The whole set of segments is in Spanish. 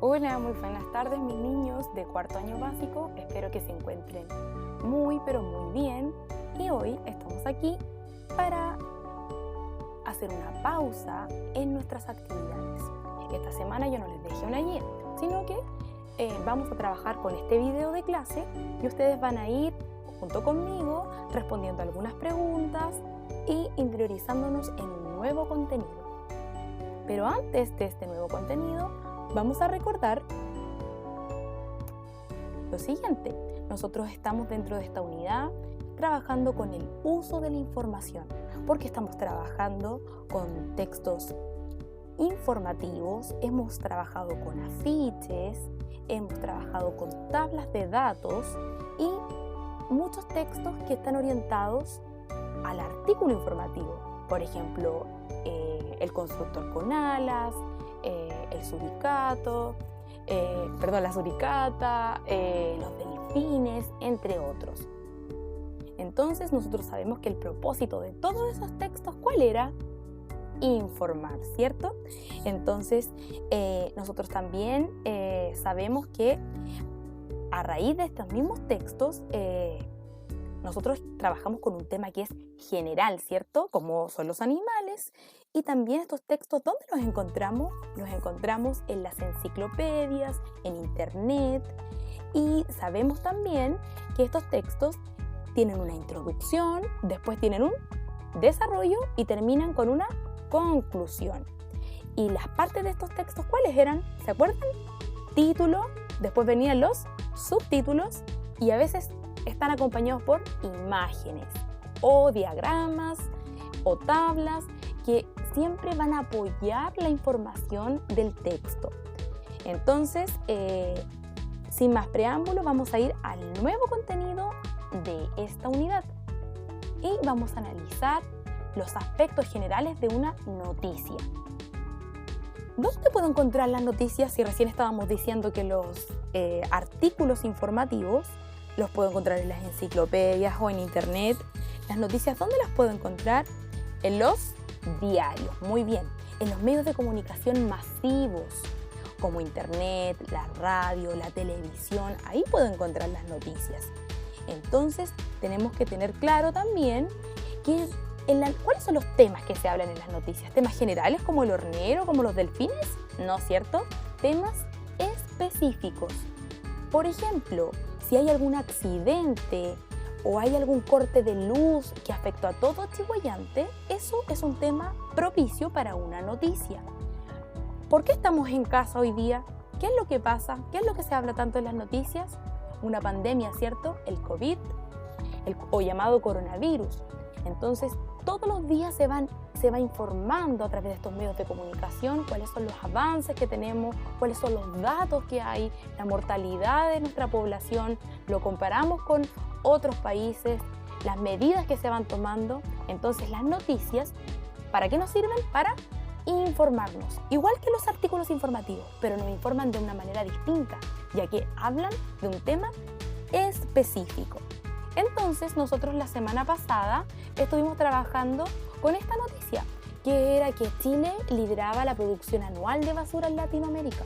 Hola, muy buenas tardes mis niños de cuarto año básico, espero que se encuentren muy pero muy bien y hoy estamos aquí para hacer una pausa en nuestras actividades. Esta semana yo no les dejé una guía, sino que vamos a trabajar con este video de clase y ustedes van a ir junto conmigo respondiendo algunas preguntas y interiorizándonos en un nuevo contenido. Pero antes de este nuevo contenido, vamos a recordar lo siguiente. Nosotros estamos dentro de esta unidad trabajando con el uso de la información, porque estamos trabajando con textos informativos, hemos trabajado con afiches, hemos trabajado con tablas de datos y muchos textos que están orientados al artículo informativo. Por ejemplo, el constructor con alas, el suricato, la suricata, los delfines, entre otros. Entonces nosotros sabemos que el propósito de todos esos textos, ¿cuál era? Informar, ¿cierto? Entonces nosotros también sabemos que a raíz de estos mismos textos nosotros trabajamos con un tema que es general, ¿cierto? Como son los animales. Y también estos textos, ¿dónde los encontramos? Los encontramos en las enciclopedias, en internet. Y sabemos también que estos textos tienen una introducción, después tienen un desarrollo y terminan con una conclusión. Y las partes de estos textos, ¿cuáles eran? ¿Se acuerdan? Título, después venían los subtítulos y a veces están acompañados por imágenes o diagramas o tablas que siempre van a apoyar la información del texto. Entonces, sin más preámbulo, vamos a ir al nuevo contenido de esta unidad y vamos a analizar los aspectos generales de una noticia. ¿Dónde puedo encontrar las noticias? Si recién estábamos diciendo que los artículos informativos los puedo encontrar en las enciclopedias o en internet. Las noticias, ¿dónde las puedo encontrar? En los diarios, muy bien. En los medios de comunicación masivos, como internet, la radio, la televisión, ahí puedo encontrar las noticias. Entonces, tenemos que tener claro también cuáles son los temas que se hablan en las noticias. ¿Temas generales como el hornero, como los delfines? No, ¿cierto? Temas específicos. Por ejemplo, si hay algún accidente o hay algún corte de luz que afectó a todo Chihuayante, eso es un tema propicio para una noticia. ¿Por qué estamos en casa hoy día? ¿Qué es lo que pasa? ¿Qué es lo que se habla tanto en las noticias? Una pandemia, ¿cierto? El COVID, o llamado coronavirus. Entonces, todos los días se va informando a través de estos medios de comunicación cuáles son los avances que tenemos, cuáles son los datos que hay, la mortalidad de nuestra población, lo comparamos con otros países, las medidas que se van tomando. Entonces, las noticias, ¿para qué nos sirven? Para informarnos, igual que los artículos informativos, pero nos informan de una manera distinta, ya que hablan de un tema específico. Entonces, nosotros la semana pasada estuvimos trabajando con esta noticia, que era que Chile lideraba la producción anual de basura en Latinoamérica.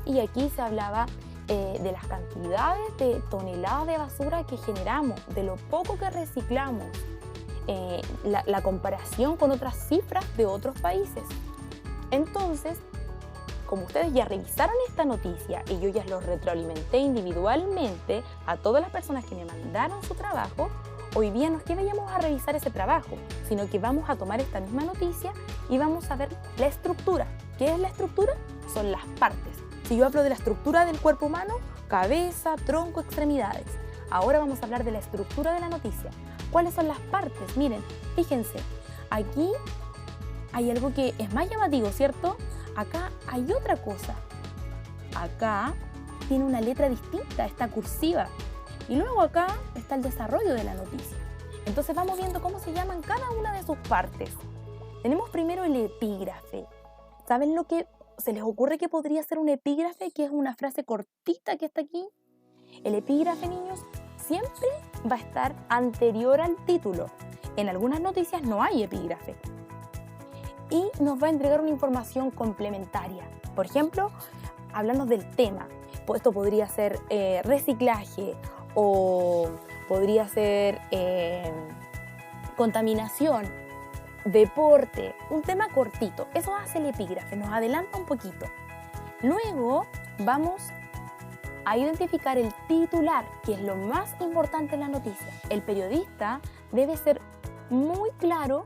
Y aquí se hablaba de las cantidades de toneladas de basura que generamos, de lo poco que reciclamos, la comparación con otras cifras de otros países. Entonces, como ustedes ya revisaron esta noticia y yo ya los retroalimenté individualmente a todas las personas que me mandaron su trabajo, hoy día no es que vayamos a revisar ese trabajo, sino que vamos a tomar esta misma noticia y vamos a ver la estructura. ¿Qué es la estructura? Son las partes. Si yo hablo de la estructura del cuerpo humano, cabeza, tronco, extremidades. Ahora vamos a hablar de la estructura de la noticia. ¿Cuáles son las partes? Miren, fíjense, aquí hay algo que es más llamativo, ¿cierto? Acá hay otra cosa. Acá tiene una letra distinta, está cursiva. Y luego acá está el desarrollo de la noticia. Entonces vamos viendo cómo se llaman cada una de sus partes. Tenemos primero el epígrafe. ¿Saben lo que se les ocurre que podría ser un epígrafe? Que es una frase cortita que está aquí. El epígrafe, niños, siempre va a estar anterior al título. En algunas noticias no hay epígrafe. Y nos va a entregar una información complementaria. Por ejemplo, hablarnos del tema. Pues esto podría ser reciclaje o podría ser contaminación, deporte, un tema cortito. Eso hace el epígrafe, nos adelanta un poquito. Luego vamos a identificar el titular, que es lo más importante en la noticia. El periodista debe ser muy claro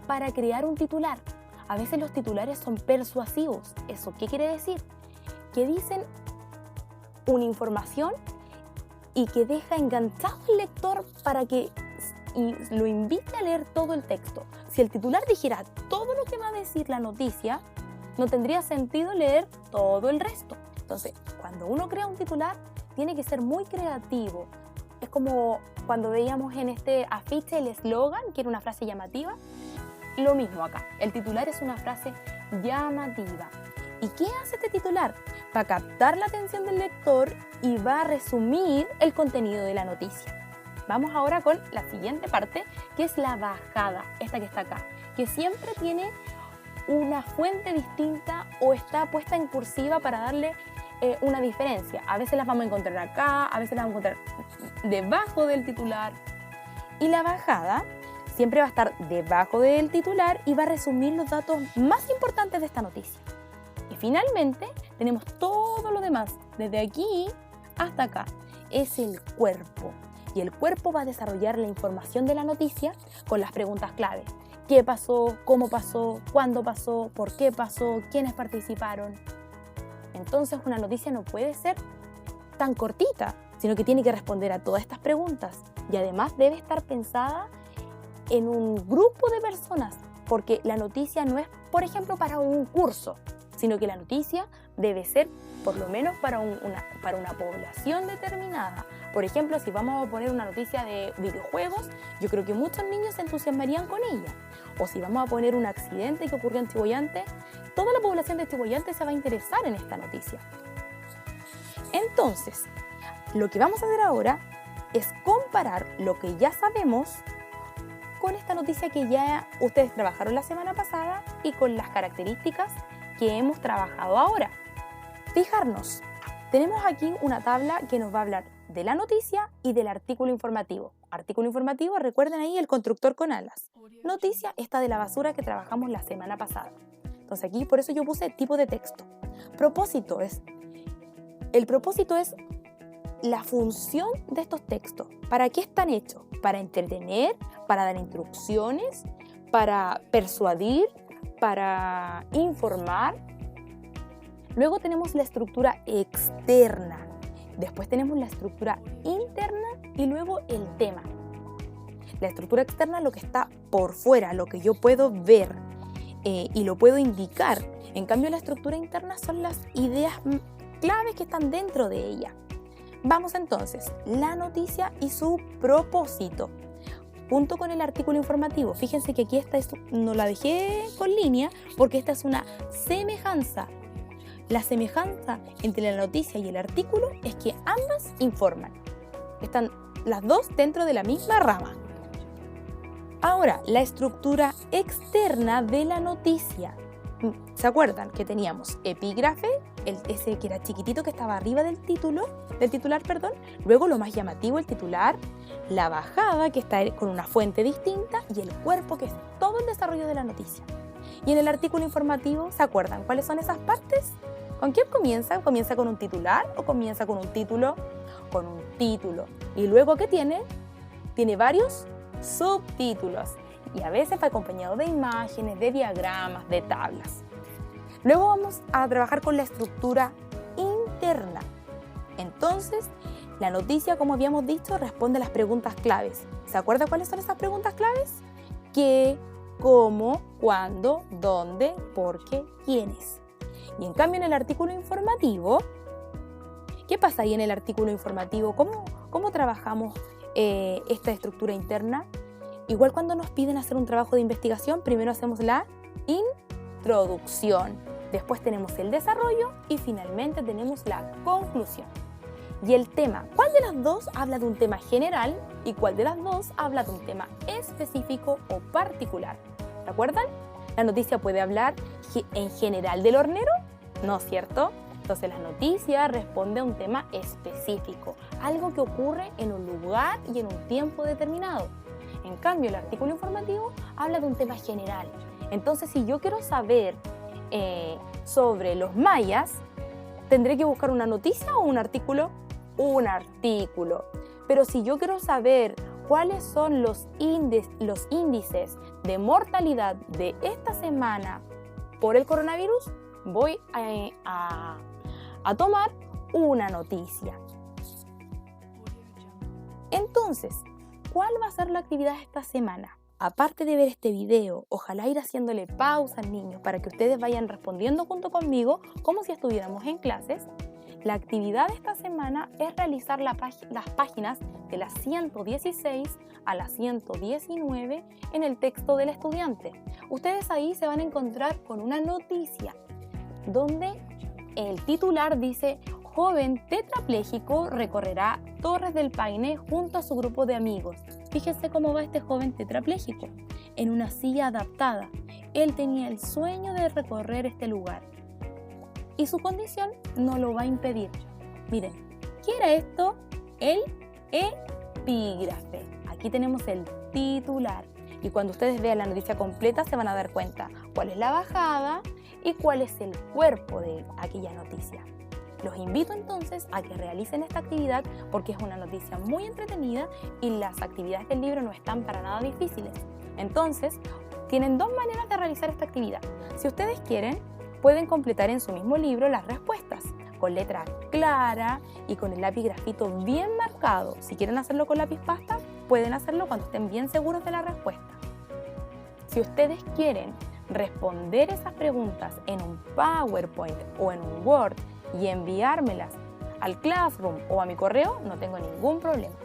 para crear un titular. A veces los titulares son persuasivos. ¿Eso qué quiere decir? Que dicen una información y que deja enganchado al lector para que lo invite a leer todo el texto. Si el titular dijera todo lo que va a decir la noticia, no tendría sentido leer todo el resto. Entonces, cuando uno crea un titular, tiene que ser muy creativo. Es como cuando veíamos en este afiche el eslogan, que era una frase llamativa. Lo mismo acá. El titular es una frase llamativa. ¿Y qué hace este titular? Va a captar la atención del lector y va a resumir el contenido de la noticia. Vamos ahora con la siguiente parte, que es la bajada, esta que está acá, que siempre tiene una fuente distinta o está puesta en cursiva para darle una diferencia. A veces las vamos a encontrar acá, a veces las vamos a encontrar debajo del titular. Y la bajada siempre va a estar debajo del titular y va a resumir los datos más importantes de esta noticia. Y finalmente tenemos todo lo demás, desde aquí hasta acá. Es el cuerpo. Y el cuerpo va a desarrollar la información de la noticia con las preguntas clave. ¿Qué pasó? ¿Cómo pasó? ¿Cuándo pasó? ¿Por qué pasó? ¿Quiénes participaron? Entonces una noticia no puede ser tan cortita, sino que tiene que responder a todas estas preguntas. Y además debe estar pensada en un grupo de personas, porque la noticia no es, por ejemplo, para un curso, sino que la noticia debe ser por lo menos para una población determinada. Por ejemplo, si vamos a poner una noticia de videojuegos, yo creo que muchos niños se entusiasmarían con ella. O si vamos a poner un accidente que ocurrió en Chiboyante, toda la población de Chiboyante se va a interesar en esta noticia. Entonces, lo que vamos a hacer ahora es comparar lo que ya sabemos con esta noticia que ya ustedes trabajaron la semana pasada y con las características que hemos trabajado ahora. Fijarnos, tenemos aquí una tabla que nos va a hablar de la noticia y del artículo informativo. Artículo informativo, recuerden ahí el constructor con alas. Noticia, esta de la basura que trabajamos la semana pasada. Entonces aquí por eso yo puse tipo de texto. El propósito es la función de estos textos. ¿Para qué están hechos? Para entretener, para dar instrucciones, para persuadir, para informar. Luego tenemos la estructura externa, después tenemos la estructura interna y luego el tema. La estructura externa es lo que está por fuera, lo que yo puedo ver y lo puedo indicar. En cambio, la estructura interna son las ideas claves que están dentro de ella. Vamos entonces, la noticia y su propósito. Junto con el artículo informativo. Fíjense que aquí no la dejé con línea porque esta es una semejanza. La semejanza entre la noticia y el artículo es que ambas informan. Están las dos dentro de la misma rama. Ahora, la estructura externa de la noticia. ¿Se acuerdan que teníamos epígrafe, ese que era chiquitito que estaba arriba del titular, luego lo más llamativo, el titular, la bajada que está con una fuente distinta y el cuerpo que es todo el desarrollo de la noticia? Y en el artículo informativo, ¿se acuerdan cuáles son esas partes? ¿Con qué comienza? ¿Comienza con un titular o comienza con un título? Con un título. ¿Y luego qué tiene? Tiene varios subtítulos. Y a veces va acompañado de imágenes, de diagramas, de tablas. Luego vamos a trabajar con la estructura interna. Entonces, la noticia, como habíamos dicho, responde a las preguntas claves. ¿Se acuerda cuáles son esas preguntas claves? ¿Qué? ¿Cómo? ¿Cuándo? ¿Dónde? ¿Por qué? ¿Quiénes? Y en cambio en el artículo informativo, ¿qué pasa ahí en el artículo informativo? ¿Cómo trabajamos esta estructura interna? Igual cuando nos piden hacer un trabajo de investigación, primero hacemos la introducción, después tenemos el desarrollo y finalmente tenemos la conclusión. Y el tema, ¿cuál de las dos habla de un tema general y cuál de las dos habla de un tema específico o particular? ¿Se acuerdan? La noticia puede hablar en general del hornero, ¿no es cierto? Entonces la noticia responde a un tema específico, algo que ocurre en un lugar y en un tiempo determinado. En cambio, el artículo informativo habla de un tema general. Entonces, si yo quiero saber sobre los mayas, ¿tendré que buscar una noticia o un artículo? Un artículo. Pero si yo quiero saber cuáles son los índices de mortalidad de esta semana por el coronavirus, voy a tomar una noticia. Entonces, ¿cuál va a ser la actividad esta semana? Aparte de ver este video, ojalá ir haciéndole pausa al niño para que ustedes vayan respondiendo junto conmigo como si estuviéramos en clases. La actividad de esta semana es realizar las páginas de la 116 a la 119 en el texto del estudiante. Ustedes ahí se van a encontrar con una noticia donde el titular dice: joven tetrapléjico recorrerá Torres del Paine junto a su grupo de amigos. Fíjense cómo va este joven tetrapléjico, en una silla adaptada. Él tenía el sueño de recorrer este lugar y su condición no lo va a impedir. Miren, ¿qué era esto? El epígrafe. Aquí tenemos el titular y cuando ustedes vean la noticia completa se van a dar cuenta cuál es la bajada y cuál es el cuerpo de aquella noticia. Los invito entonces a que realicen esta actividad porque es una noticia muy entretenida y las actividades del libro no están para nada difíciles. Entonces, tienen dos maneras de realizar esta actividad. Si ustedes quieren, pueden completar en su mismo libro las respuestas con letra clara y con el lápiz grafito bien marcado. Si quieren hacerlo con lápiz pasta, pueden hacerlo cuando estén bien seguros de la respuesta. Si ustedes quieren responder esas preguntas en un PowerPoint o en un Word y enviármelas al Classroom o a mi correo, no tengo ningún problema,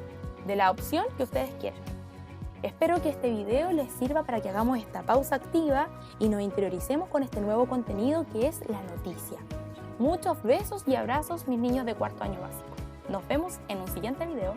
de la opción que ustedes quieran. Espero que este video les sirva para que hagamos esta pausa activa y nos interioricemos con este nuevo contenido que es la noticia. Muchos besos y abrazos, mis niños de cuarto año básico. Nos vemos en un siguiente video.